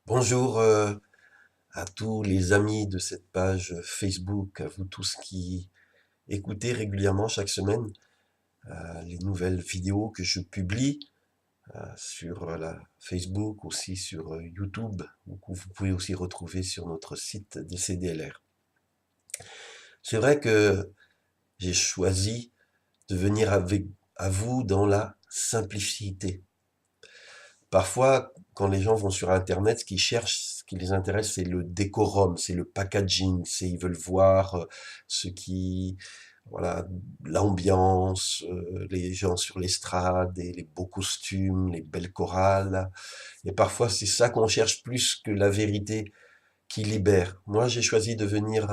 Bonjour à tous les amis de cette page Facebook, à vous tous qui écoutez régulièrement chaque semaine les nouvelles vidéos que je publie sur la Facebook, aussi sur YouTube, ou que vous pouvez aussi retrouver sur notre site de CDLR. C'est vrai que j'ai choisi de venir avec à vous dans la simplicité. Parfois, quand les gens vont sur Internet, ce qu'ils cherchent, ce qui les intéresse, c'est le décorum, c'est le packaging, ils veulent voir ce qui, voilà, l'ambiance, les gens sur l'estrade, et les beaux costumes, les belles chorales. Et parfois, c'est ça qu'on cherche plus que la vérité qui libère. Moi, j'ai choisi de venir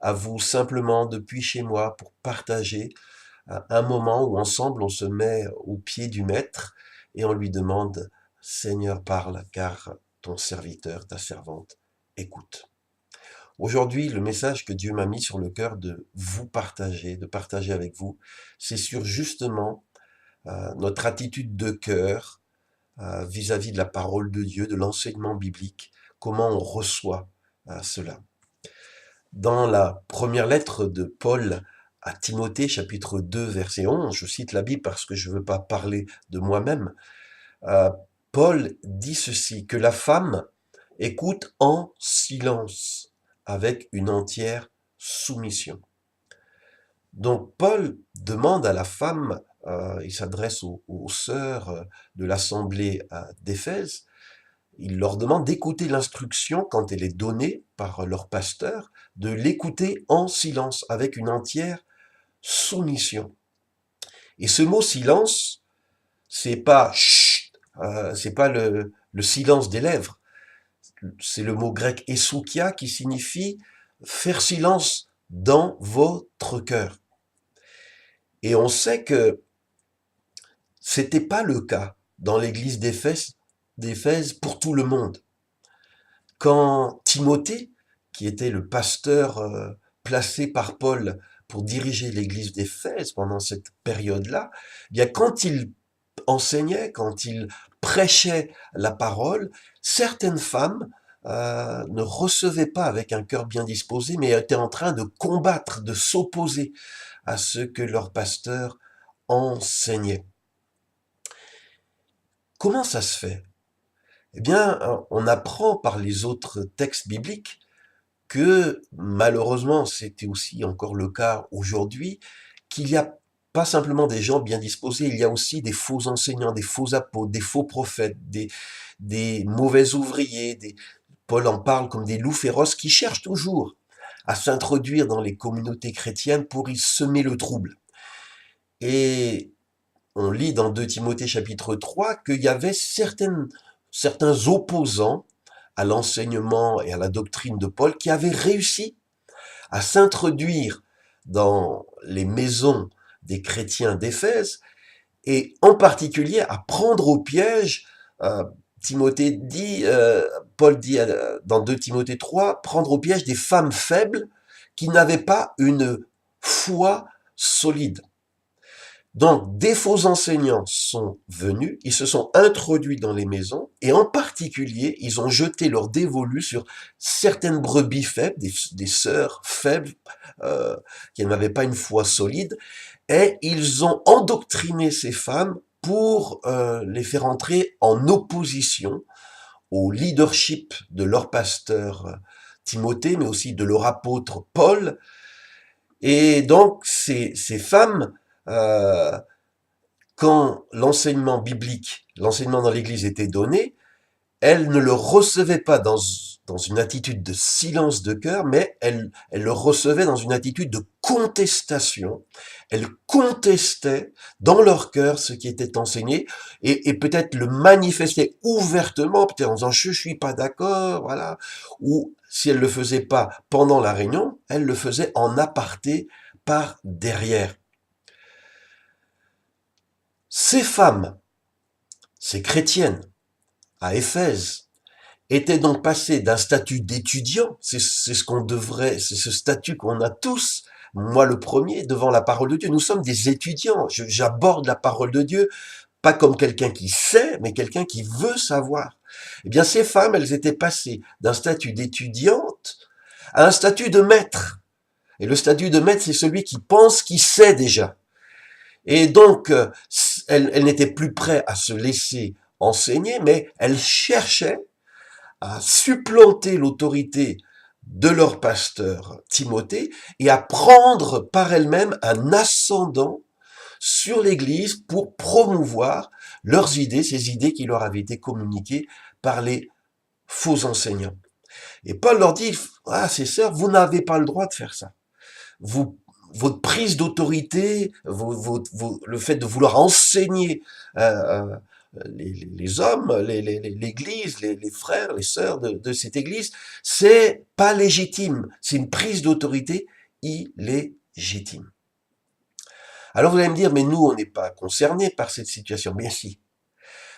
à vous simplement depuis chez moi pour partager un moment où ensemble on se met au pied du maître et on lui demande, Seigneur, parle, car ton serviteur, ta servante, écoute. Aujourd'hui, le message que Dieu m'a mis sur le cœur de vous partager, de partager avec vous, c'est sur justement notre attitude de cœur vis-à-vis de la parole de Dieu, de l'enseignement biblique, comment on reçoit cela. Dans la première lettre de Paul à Timothée, chapitre 2, verset 11, je cite la Bible parce que je ne veux pas parler de moi-même, euh, Paul dit ceci, que la femme écoute en silence, avec une entière soumission. Donc Paul demande à la femme, il s'adresse aux sœurs de l'assemblée d'Éphèse, il leur demande d'écouter l'instruction quand elle est donnée par leur pasteur, de l'écouter en silence, avec une entière soumission. Et ce mot silence, c'est pas chut, c'est pas le silence des lèvres. C'est le mot grec esoukia qui signifie faire silence dans votre cœur. Et on sait que c'était pas le cas dans l'église d'Éphèse pour tout le monde. Quand Timothée, qui était le pasteur placé par Paul pour diriger l'église d'Éphèse pendant cette période-là, eh bien quand il enseignait, quand il prêchait la parole, certaines femmes ne recevaient pas avec un cœur bien disposé, mais étaient en train de combattre, de s'opposer à ce que leur pasteur enseignait. Comment ça se fait? Eh bien, on apprend par les autres textes bibliques que malheureusement, c'était aussi encore le cas aujourd'hui, qu'il n'y a pas simplement des gens bien disposés, il y a aussi des faux enseignants, des faux apôtres, des faux prophètes, des mauvais ouvriers. Paul en parle comme des loups féroces qui cherchent toujours à s'introduire dans les communautés chrétiennes pour y semer le trouble. Et on lit dans 2 Timothée chapitre 3 qu'il y avait certains opposants à l'enseignement et à la doctrine de Paul qui avaient réussi à s'introduire dans les maisons des chrétiens d'Éphèse et en particulier à prendre au piège, Timothée dit, Paul dit dans 2 Timothée 3, prendre au piège des femmes faibles qui n'avaient pas une foi solide. Donc, des faux enseignants sont venus, ils se sont introduits dans les maisons, et en particulier, ils ont jeté leur dévolu sur certaines brebis faibles, des sœurs faibles, qui n'avaient pas une foi solide, et ils ont endoctriné ces femmes pour les faire entrer en opposition au leadership de leur pasteur Timothée, mais aussi de leur apôtre Paul. Et donc, ces femmes, euh, quand l'enseignement biblique, l'enseignement dans l'Église était donné, elles ne le recevaient pas dans une attitude de silence de cœur, mais elles le recevaient dans une attitude de contestation. Elles contestaient dans leur cœur ce qui était enseigné et peut-être le manifestaient ouvertement, peut-être en disant je suis pas d'accord, voilà. Ou si elles le faisaient pas pendant la réunion, elles le faisaient en aparté par derrière. Ces femmes, ces chrétiennes, à Éphèse, étaient donc passées d'un statut d'étudiant, c'est ce qu'on devrait, c'est ce statut qu'on a tous, moi le premier, devant la parole de Dieu. Nous sommes des étudiants. J'aborde la parole de Dieu pas comme quelqu'un qui sait, mais quelqu'un qui veut savoir. Eh bien, ces femmes, elles étaient passées d'un statut d'étudiante à un statut de maître. Et le statut de maître, c'est celui qui pense, qui sait déjà. Et donc, elles n'étaient plus prêtes à se laisser enseigner, mais elles cherchaient à supplanter l'autorité de leur pasteur Timothée et à prendre par elles-mêmes un ascendant sur l'Église pour promouvoir leurs idées, ces idées qui leur avaient été communiquées par les faux enseignants. Et Paul leur dit, ah, ces sœurs, vous n'avez pas le droit de faire ça. Votre prise d'autorité, le fait de vouloir enseigner les hommes, l'Église, les frères, les sœurs de cette Église, c'est pas légitime. C'est une prise d'autorité illégitime. Alors vous allez me dire, mais nous, on n'est pas concernés par cette situation. Bien si.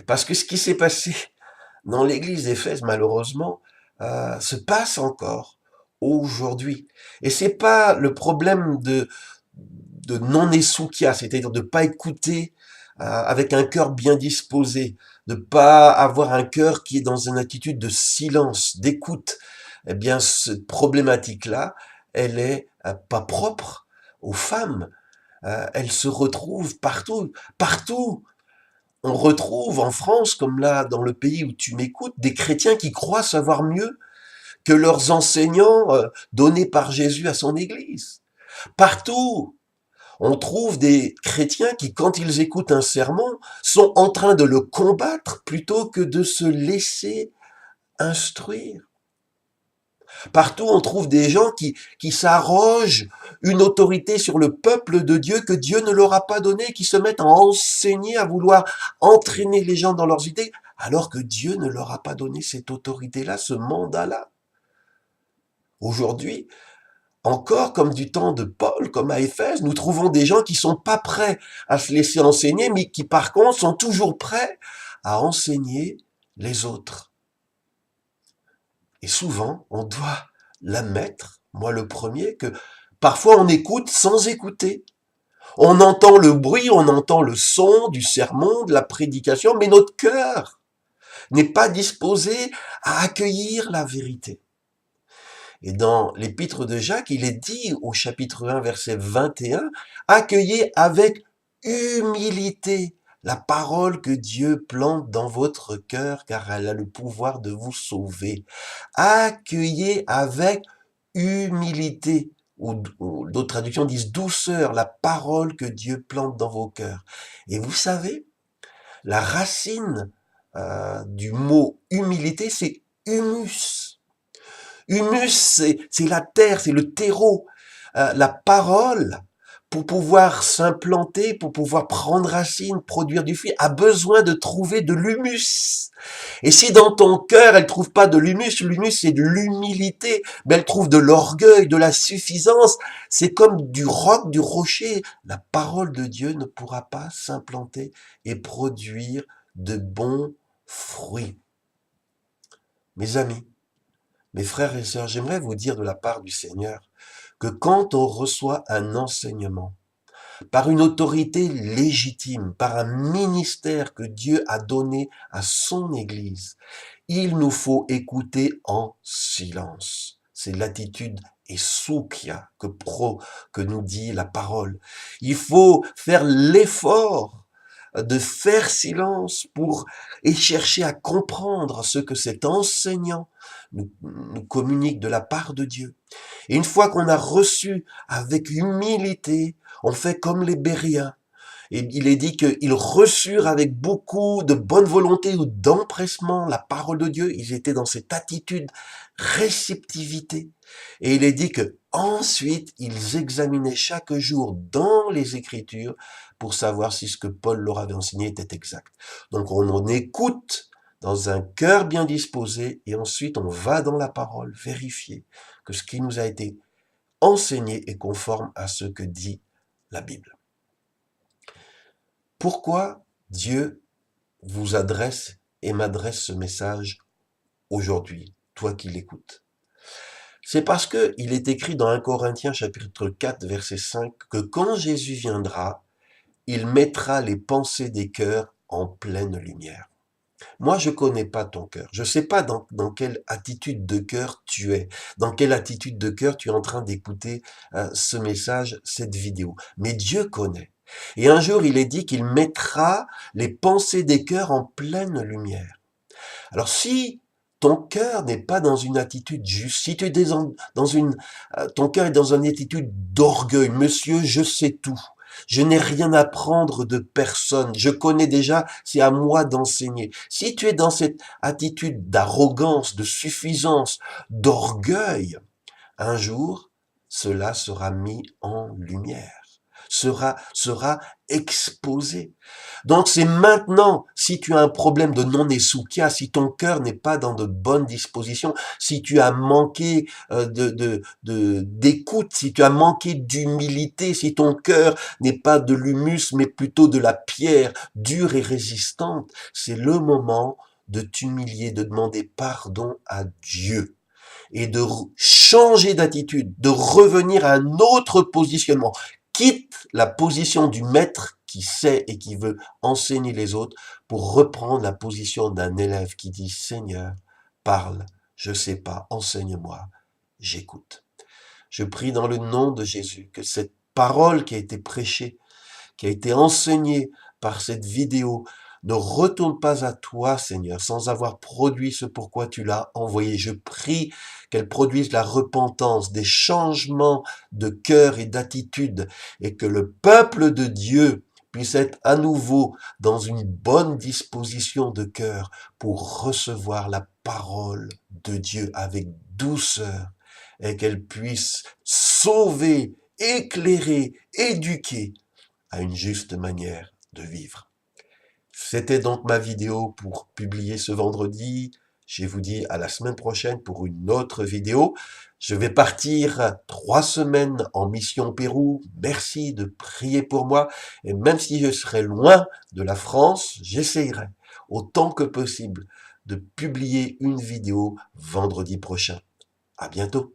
Parce que ce qui s'est passé dans l'église d'Éphèse, malheureusement, se passe encore aujourd'hui. Et c'est pas le problème de non-essoukia, c'est-à-dire de pas écouter avec un cœur bien disposé, de pas avoir un cœur qui est dans une attitude de silence, d'écoute. Eh bien, cette problématique-là, elle est pas propre aux femmes. Elle se retrouve partout, partout. On retrouve en France, comme là dans le pays où tu m'écoutes, des chrétiens qui croient savoir mieux que leurs enseignants donnés par Jésus à son Église. Partout, on trouve des chrétiens qui, quand ils écoutent un sermon, sont en train de le combattre plutôt que de se laisser instruire. Partout, on trouve des gens qui s'arrogent une autorité sur le peuple de Dieu que Dieu ne leur a pas donné, qui se mettent à enseigner, à vouloir entraîner les gens dans leurs idées, alors que Dieu ne leur a pas donné cette autorité-là, ce mandat-là. Aujourd'hui, encore comme du temps de Paul, comme à Éphèse, nous trouvons des gens qui sont pas prêts à se laisser enseigner, mais qui par contre sont toujours prêts à enseigner les autres. Et souvent, on doit l'admettre, moi le premier, que parfois on écoute sans écouter. On entend le bruit, on entend le son du sermon, de la prédication, mais notre cœur n'est pas disposé à accueillir la vérité. Et dans l'épître de Jacques, il est dit au chapitre 1, verset 21, « Accueillez avec humilité la parole que Dieu plante dans votre cœur, car elle a le pouvoir de vous sauver. » Accueillez avec humilité, ou d'autres traductions disent douceur, la parole que Dieu plante dans vos cœurs. Et vous savez, la racine du mot humilité, c'est humus. Humus, c'est la terre, c'est le terreau. La parole, pour pouvoir s'implanter, pour pouvoir prendre racine, produire du fruit, a besoin de trouver de l'humus. Et si dans ton cœur, elle trouve pas de l'humus c'est de l'humilité, mais elle trouve de l'orgueil, de la suffisance, c'est comme du roc, du rocher. La parole de Dieu ne pourra pas s'implanter et produire de bons fruits. Mes amis, mes frères et sœurs, j'aimerais vous dire de la part du Seigneur que quand on reçoit un enseignement par une autorité légitime, par un ministère que Dieu a donné à son Église, il nous faut écouter en silence. C'est l'attitude esoukia que nous dit la parole. Il faut faire l'effort de faire silence et chercher à comprendre ce que cet enseignant nous communique de la part de Dieu. Et une fois qu'on a reçu avec humilité, on fait comme les Bériens. Et il est dit qu'ils reçurent avec beaucoup de bonne volonté ou d'empressement la parole de Dieu. Ils étaient dans cette attitude réceptivité. Et il est dit que ensuite ils examinaient chaque jour dans les Écritures pour savoir si ce que Paul leur avait enseigné était exact. Donc on en écoute dans un cœur bien disposé et ensuite on va dans la parole vérifier que ce qui nous a été enseigné est conforme à ce que dit la Bible. Pourquoi Dieu vous adresse et m'adresse ce message aujourd'hui, toi qui l'écoutes? C'est parce que il est écrit dans 1 Corinthiens chapitre 4 verset 5 que quand Jésus viendra, il mettra les pensées des cœurs en pleine lumière. Moi, je connais pas ton cœur. Je sais pas dans quelle attitude de cœur tu es, dans quelle attitude de cœur tu es en train d'écouter ce message, cette vidéo. Mais Dieu connaît. Et un jour, il est dit qu'il mettra les pensées des cœurs en pleine lumière. Alors si ton cœur n'est pas dans une attitude juste, si tu es dans une, ton cœur est dans une attitude d'orgueil, monsieur, je sais tout. Je n'ai rien à prendre de personne. Je connais déjà, c'est à moi d'enseigner. Si tu es dans cette attitude d'arrogance, de suffisance, d'orgueil, un jour, cela sera mis en lumière, sera exposé. Donc c'est maintenant, si tu as un problème de non-essoukia, si ton cœur n'est pas dans de bonnes dispositions, si tu as manqué d'écoute, si tu as manqué d'humilité, si ton cœur n'est pas de l'humus, mais plutôt de la pierre dure et résistante, c'est le moment de t'humilier, de demander pardon à Dieu et de changer d'attitude, de revenir à un autre positionnement. Quitte la position du maître qui sait et qui veut enseigner les autres pour reprendre la position d'un élève qui dit Seigneur, parle, je sais pas, enseigne-moi, j'écoute. Je prie dans le nom de Jésus que cette parole qui a été prêchée, qui a été enseignée par cette vidéo, ne retourne pas à toi, Seigneur, sans avoir produit ce pourquoi tu l'as envoyé. Je prie qu'elle produise la repentance, des changements de cœur et d'attitude, et que le peuple de Dieu puisse être à nouveau dans une bonne disposition de cœur pour recevoir la parole de Dieu avec douceur, et qu'elle puisse sauver, éclairer, éduquer à une juste manière de vivre. C'était donc ma vidéo pour publier ce vendredi. Je vous dis à la semaine prochaine pour une autre vidéo. Je vais partir 3 semaines en mission Pérou. Merci de prier pour moi. Et même si je serai loin de la France, j'essayerai autant que possible de publier une vidéo vendredi prochain. À bientôt.